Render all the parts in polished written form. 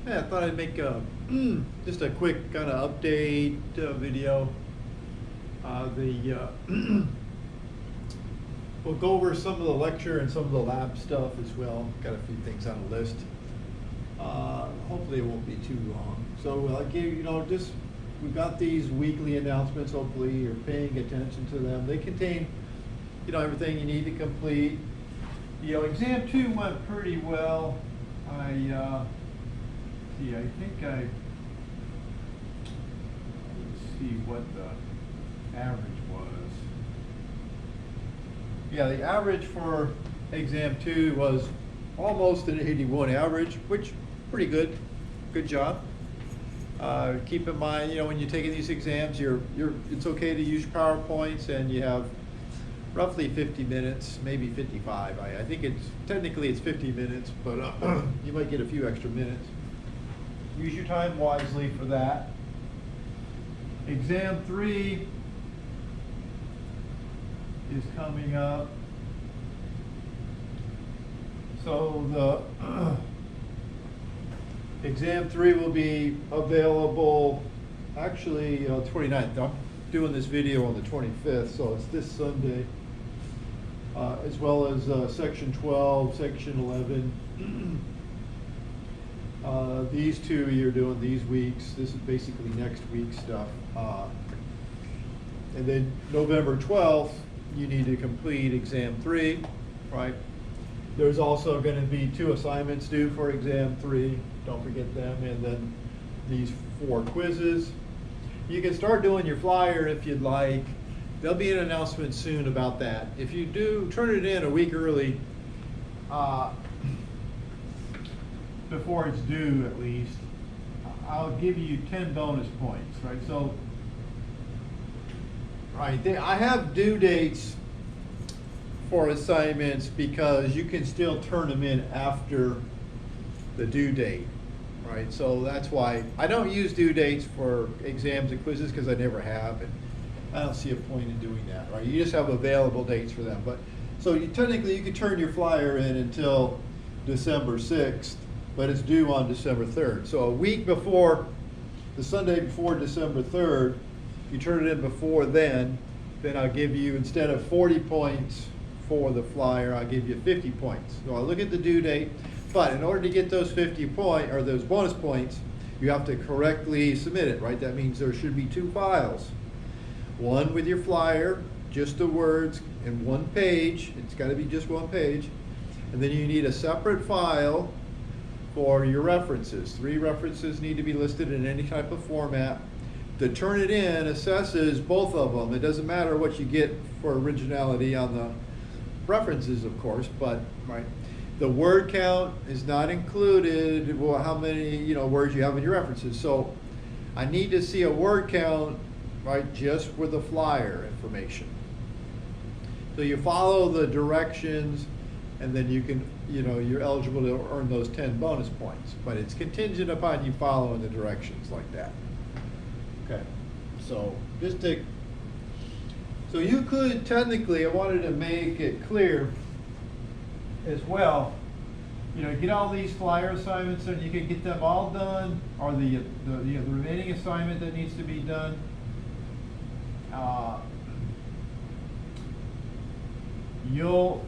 Yeah, I thought I'd make a, just a quick kind of update video. We'll go over some of the lecture and some of the lab stuff as well. Got a few things on the list. Hopefully it won't be too long. So I'll give just we've got these weekly announcements. Hopefully you're paying attention to them. They contain everything you need to complete. Exam 2 went pretty well. I think let's see what the average was. Yeah, the average for exam 2 was almost an 81 average, which pretty good. Good job. Keep in mind, when you're taking these exams, it's okay to use PowerPoints, and you have roughly 50 minutes, maybe 55. I think technically it's 50 minutes, but you might get a few extra minutes. Use your time wisely for that. Exam 3 is coming up. So the exam 3 will be available actually 29th. I'm doing this video on the 25th, so it's this Sunday. As well as section 12, section 11. These two you're doing these weeks. This is basically next week's stuff. And then November 12th, you need to complete exam 3, right? There's also going to be 2 assignments due for exam 3. Don't forget them. And then these 4 quizzes. You can start doing your flyer if you'd like. There'll be an announcement soon about that. If you do, turn it in a week early, before it's due at least, I'll give you 10 bonus points, right? So, right, I have due dates for assignments because you can still turn them in after the due date, right? So that's why I don't use due dates for exams and quizzes because I never have, and I don't see a point in doing that, right? You just have available dates for them. But so technically you could turn your flyer in until December 6th, but it's due on December 3rd. So a week before, the Sunday before December 3rd, you turn it in before then I'll give you, instead of 40 points for the flyer, I'll give you 50 points. So I'll look at the due date, but in order to get those 50 points, or those bonus points, you have to correctly submit it, right? That means there should be 2 files. One with your flyer, just the words, and 1 page. It's got to be just 1 page. And then you need a separate file for your references. 3 references need to be listed in any type of format. The turn it in assesses both of them. It doesn't matter what you get for originality on the references, of course, but right. The word count is not included. Well, how many words you have in your references. So I need to see a word count, right, just with the flyer information. So you follow the directions, and then you can, you're eligible to earn those 10 bonus points. But it's contingent upon you following the directions like that. Okay, so so you could technically, I wanted to make it clear as well, get all these flyer assignments and you can get them all done, or the remaining assignment that needs to be done. You'll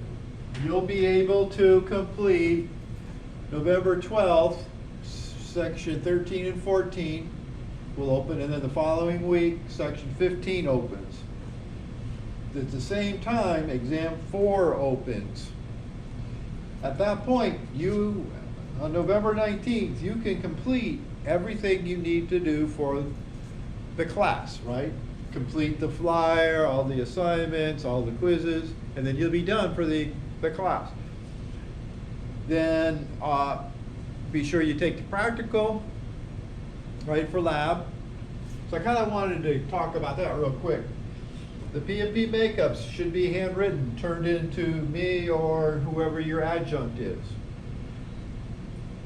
be able to complete November 12th, section 13 and 14 will open, and then the following week, section 15 opens. At the same time, exam 4 opens. At that point, on November 19th, you can complete everything you need to do for the class, right? Complete the flyer, all the assignments, all the quizzes, and then you'll be done for the class. Then be sure you take the practical, right, for lab. So I kind of wanted to talk about that real quick. The P&P makeups should be handwritten, turned in to me or whoever your adjunct is.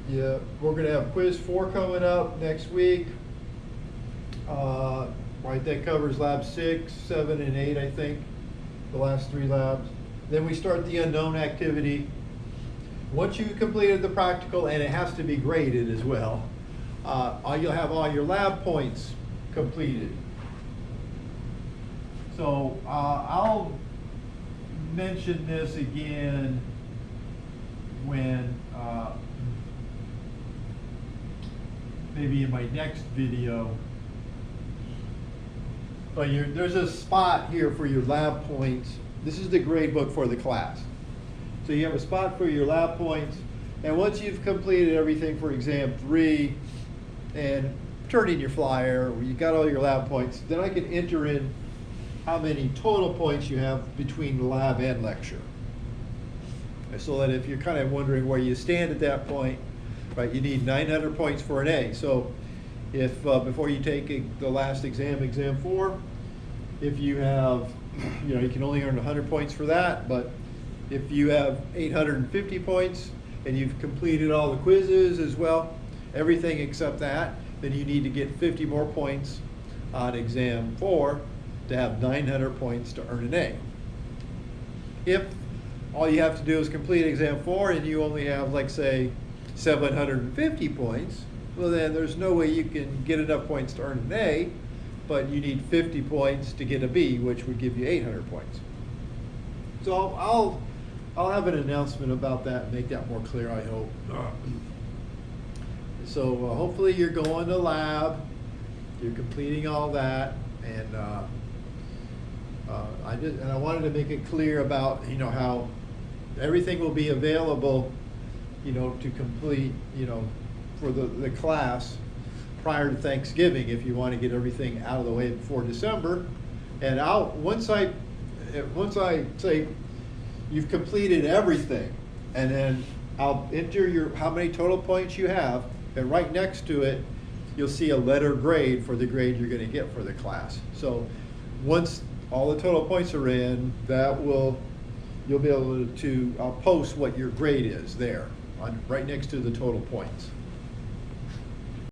Yeah, we're going to have quiz 4 coming up next week. Right, that covers lab 6, 7, and 8, I think, the last 3 labs. Then we start the unknown activity. Once you've completed the practical, and it has to be graded as well, you'll have all your lab points completed. So I'll mention this again when maybe in my next video. But there's a spot here for your lab points. This is the grade book for the class. So you have a spot for your lab points, and once you've completed everything for exam 3 and turned in your flyer, or you got all your lab points, then I can enter in how many total points you have between lab and lecture. So that if you're kind of wondering where you stand at that point, right, you need 900 points for an A. So if before you take the last exam, exam 4, if you have, you can only earn 100 points for that, but if you have 850 points and you've completed all the quizzes as well, everything except that, then you need to get 50 more points on exam 4 to have 900 points to earn an A. If all you have to do is complete exam 4 and you only have, like, say, 750 points, well, then there's no way you can get enough points to earn an A, but you need 50 points to get a B, which would give you 800 points. So I'll have an announcement about that and make that more clear, I hope. So hopefully you're going to lab, you're completing all that, and I wanted to make it clear about how everything will be available to complete for the class prior to Thanksgiving if you want to get everything out of the way before December. And once I say you've completed everything, and then I'll enter how many total points you have, and right next to it you'll see a letter grade for the grade you're going to get for the class. So once all the total points are in, you'll be able to I'll post what your grade is there right next to the total points.